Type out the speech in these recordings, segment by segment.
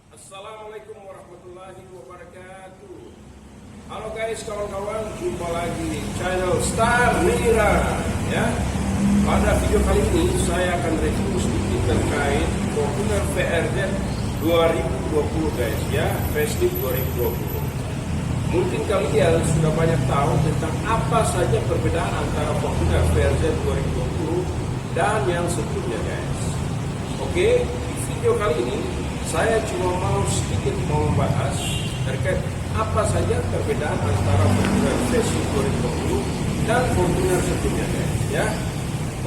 Assalamualaikum warahmatullahi wabarakatuh. Halo guys, kawan-kawan, jumpa lagi di channel Star Mira ya. Pada video kali ini saya akan review sedikit terkait Fortuner VRZ 2020 guys ya, facelift 2020. Mungkin kalian sudah banyak tahu tentang apa saja perbedaan antara Fortuner VRZ 2020 dan yang sebelumnya guys. Oke, di video kali ini saya cuma mau sedikit membahas terkait apa saja perbedaan antara Fortuner facelift 2020 dan Fortuner sebelumnya guys ya.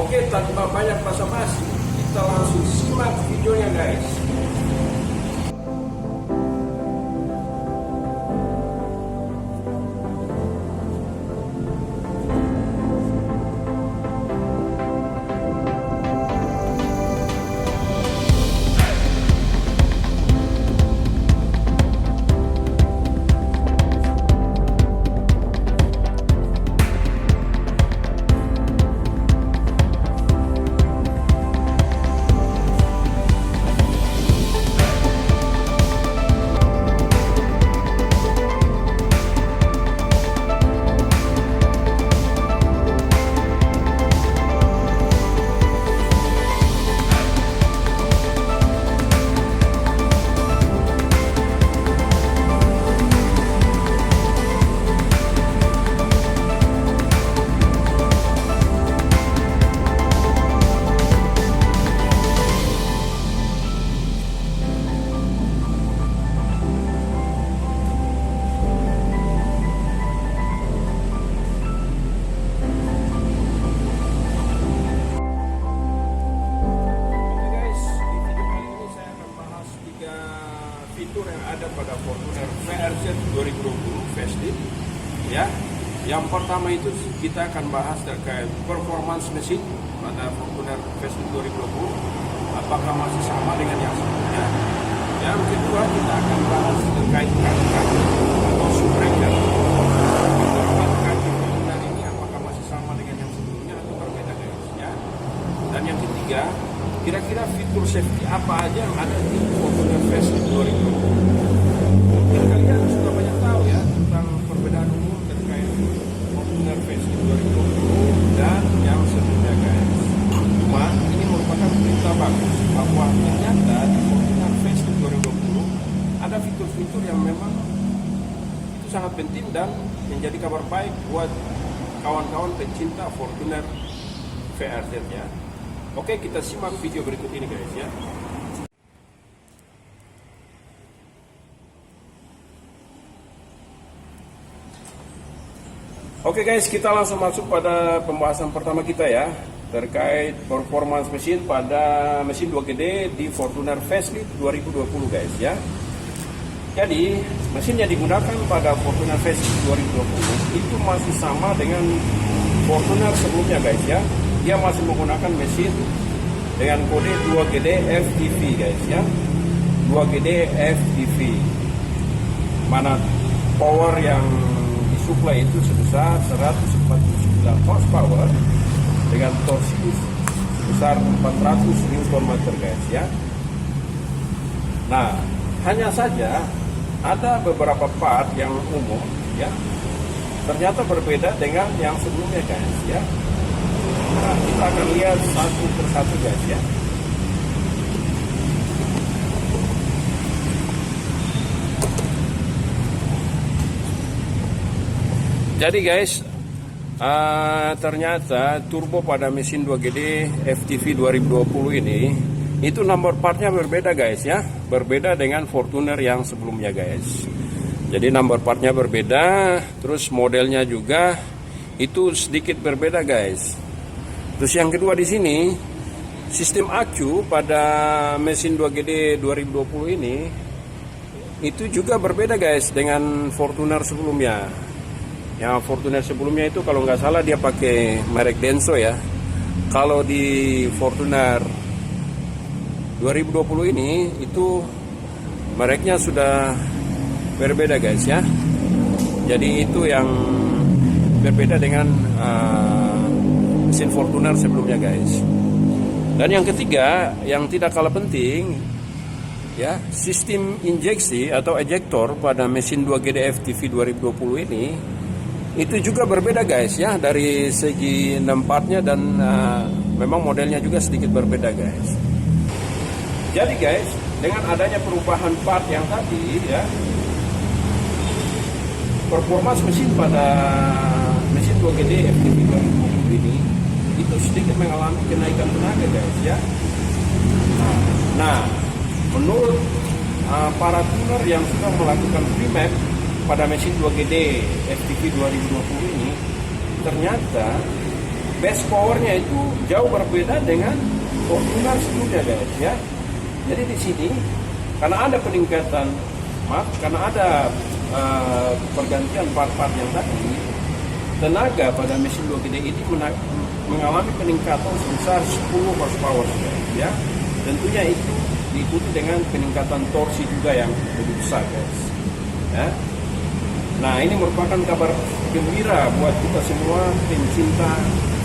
Oke, tanpa banyak basa-basi, kita langsung simak videonya guys. Fitur yang ada pada Fortuner VRZ 2020 facelift ya. Yang pertama itu kita akan bahas terkait performance mesin pada Fortuner facelift 2020, apakah masih sama dengan yang sebelumnya. Yang kedua kita akan bahas terkait kaki-kaki atau subbreaker. Kaki Fortuner ini apakah masih sama dengan yang sebelumnya atau berbeda guys ya. Dan yang ketiga, kira-kira fitur safety apa aja yang ada di Fortuner facelift 2020. Mungkin kalian sudah banyak tahu ya tentang perbedaan umum terkait Fortuner facelift 2020 dan yang sebelumnya guys. Cuma ini merupakan berita bagus bahwa ternyata di Fortuner facelift 2020 ada fitur-fitur yang memang itu sangat penting dan menjadi kabar baik buat kawan-kawan pencinta Fortuner VRZ ya. Oke, kita simak video berikut ini guys ya. Oke guys, kita langsung masuk pada pembahasan pertama kita ya, terkait performance mesin pada mesin 2GD di Fortuner facelift 2020 guys ya. Jadi mesin yang digunakan pada Fortuner facelift 2020 itu masih sama dengan Fortuner sebelumnya guys ya. Dia masih menggunakan mesin dengan kode 2GD FTV guys ya. 2GD FTV. Mana power yang disuplai itu sebesar 149 horsepower dengan torsi sebesar 400 Nm guys ya. Nah, hanya saja ada beberapa part yang umum ya, ternyata berbeda dengan yang sebelumnya guys ya. Nah, kita akan lihat satu persatu guys ya. Jadi guys, ternyata turbo pada mesin 2GD FTV 2020 ini itu number partnya berbeda guys ya, berbeda dengan Fortuner yang sebelumnya guys. Jadi number partnya berbeda, terus modelnya juga itu sedikit berbeda guys. Terus yang kedua di sini, sistem AQ pada mesin 2GD 2020 ini itu juga berbeda guys dengan Fortuner sebelumnya. Yang Fortuner sebelumnya itu kalau nggak salah dia pakai merek Denso ya. Kalau di Fortuner 2020 ini itu mereknya sudah berbeda guys ya. Jadi itu yang berbeda dengan mesin Fortuner sebelumnya guys. Dan yang ketiga, yang tidak kalah penting, ya, sistem injeksi atau ejektor pada mesin 2GD FTV 2020 ini itu juga berbeda guys ya, dari segi 6 partnya, dan memang modelnya juga sedikit berbeda guys. Jadi guys, dengan adanya perubahan part yang tadi ya, performance mesin pada mesin 2GD FTV 2020 ini itu sedikit mengalami kenaikan tenaga guys ya. Nah, menurut para tuner yang sudah melakukan pre-map pada mesin 2GD FTV 2020 ini, ternyata base powernya itu jauh berbeda dengan Fortuner sebelumnya guys ya. Jadi di sini karena ada peningkatan, karena ada pergantian part-part yang tadi, tenaga pada mesin 2GD ini mengalami peningkatan sebesar 10 horsepower guys ya. Tentunya itu diikuti dengan peningkatan torsi juga yang lebih besar guys ya. Nah, ini merupakan kabar gembira buat kita semua pencinta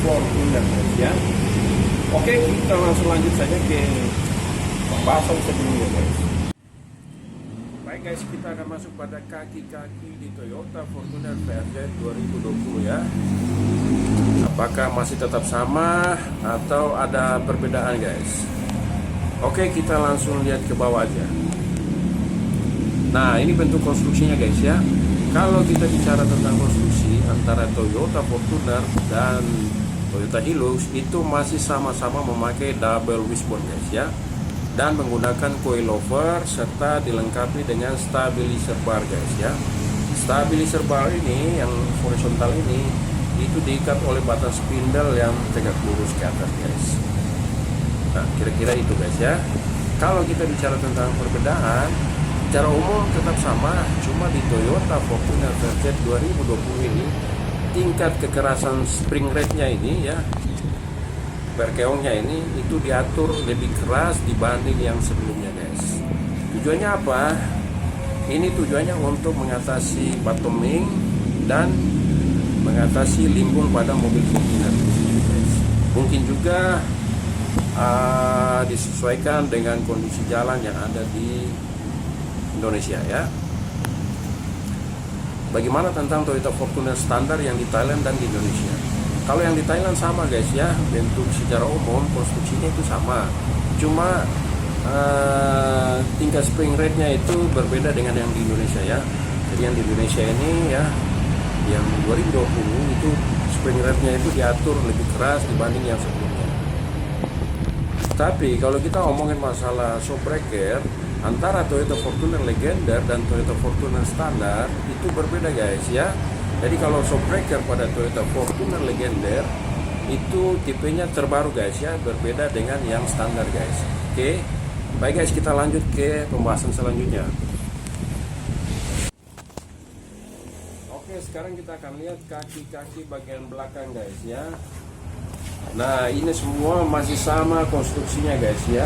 Fortuner guys ya. Oke, kita langsung lanjut saja ke pembahasan sebelumnya guys. Baik guys, kita akan masuk pada kaki-kaki di Toyota Fortuner VRZ 2020 ya. Apakah masih tetap sama atau ada perbedaan guys? Oke, kita langsung lihat ke bawah aja. Nah, ini bentuk konstruksinya guys ya. Kalau kita bicara tentang konstruksi antara Toyota Fortuner dan Toyota Hilux, itu masih sama-sama memakai double wishbone guys ya, dan menggunakan coilover serta dilengkapi dengan stabilizer bar guys ya. Stabilizer bar ini yang horizontal ini itu diikat oleh batang spindle yang tegak lurus ke atas guys. Nah, kira-kira itu guys ya. Kalau kita bicara tentang perbedaan, secara umum tetap sama, cuma di Toyota Fortuner VRZ 2020 ini tingkat kekerasan spring rate-nya ini ya, berkeongnya ini itu diatur lebih keras dibanding yang sebelumnya guys. Tujuannya apa? Ini tujuannya untuk mengatasi bottoming dan mengatasi limbung pada mobil Fortuner guys. Mungkin juga disesuaikan dengan kondisi jalan yang ada di Indonesia ya. Bagaimana tentang Toyota Fortuner standar yang di Thailand dan di Indonesia? Kalau yang di Thailand sama guys ya, bentuk secara umum konstruksinya itu sama, cuma tingkat spring rate-nya itu berbeda dengan yang di Indonesia ya. Jadi yang di Indonesia ini ya, yang 2020 itu spring rate-nya itu diatur lebih keras dibanding yang sebelumnya. Tapi kalau kita ngomongin masalah shockbreaker antara Toyota Fortuner Legender dan Toyota Fortuner standar itu berbeda guys ya. Jadi kalau shockbreaker pada Toyota Fortuner Legender itu tipenya terbaru guys ya, berbeda dengan yang standar guys. Oke, baik guys, kita lanjut ke pembahasan selanjutnya. Oke, sekarang kita akan lihat kaki-kaki bagian belakang guys ya. Nah, ini semua masih sama konstruksinya guys ya.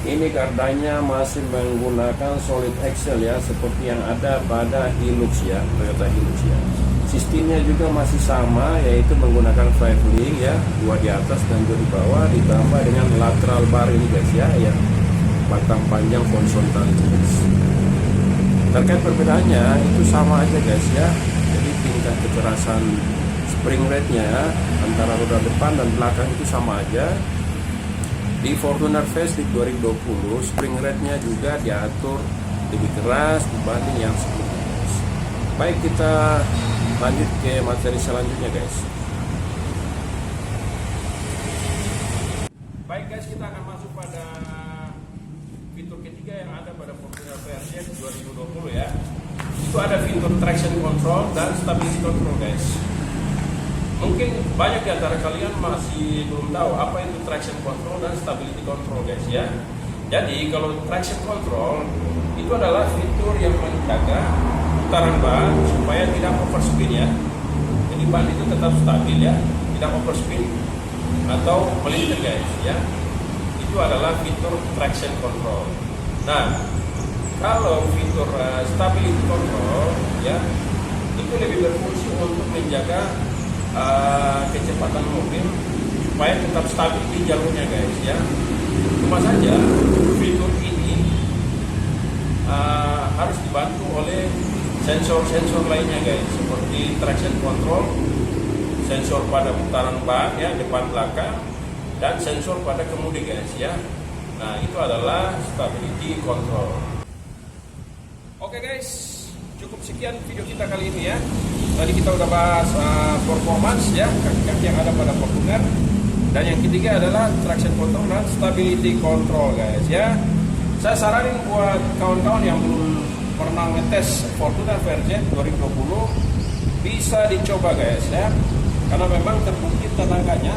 Ini gardanya masih menggunakan solid axle ya, seperti yang ada pada Hilux ya, Toyota Hilux ya. Sistemnya juga masih sama, yaitu menggunakan 5-link ya, 2 di atas dan 2 di bawah, ditambah dengan lateral bar ini guys ya, yang batang panjang horizontal itu guys. Terkait perbedaannya itu sama aja guys ya. Jadi tingkat kekerasan spring rate-nya antara roda depan dan belakang itu sama aja. Di Fortuner Facelift 2020 spring rate-nya juga diatur lebih keras dibanding yang sebelumnya guys. Baik, kita lanjut ke materi selanjutnya guys. Baik guys, kita akan masuk pada fitur ketiga yang ada pada Fortuner VRZ 2020 ya. Itu ada fitur traction control dan stability control guys. Mungkin banyak di antara kalian masih belum tahu apa itu traction control dan stability control guys ya. Jadi kalau traction control itu adalah fitur yang menjaga putaran ban supaya tidak overspin ya. Jadi ban itu tetap stabil ya, tidak overspin atau melintir guys ya. Itu adalah fitur traction control. Nah, kalau fitur stability control ya, itu lebih berfungsi untuk menjaga kecepatan mobil supaya tetap stabil di jalurnya guys ya. Cuma saja fitur ini sensor-sensor lainnya guys, seperti traction control, sensor pada putaran ban ya depan belakang, dan sensor pada kemudi guys ya. Nah itu adalah stability control. Oke guys, cukup sekian video kita kali ini ya. Tadi kita udah bahas performance ya, kaki-kaki yang ada pada Fortuner. Dan yang ketiga adalah traction control dan stability control guys ya. Saya saranin buat kawan-kawan yang belum pernah ngetes Fortuner VRZ 2020 bisa dicoba guys ya. Karena memang terbukti tenaganya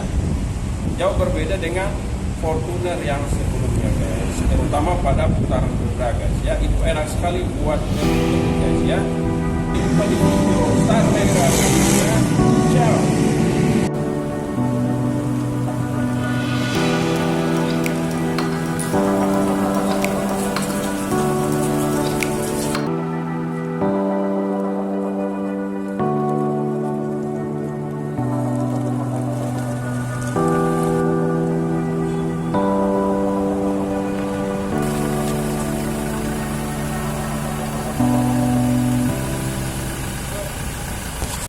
jauh berbeda dengan Fortuner yang sebelumnya guys, terutama pada putaran kedua guys ya. Itu enak sekali buat guys ya. Jumpa di video Star Mega ya. Ciao.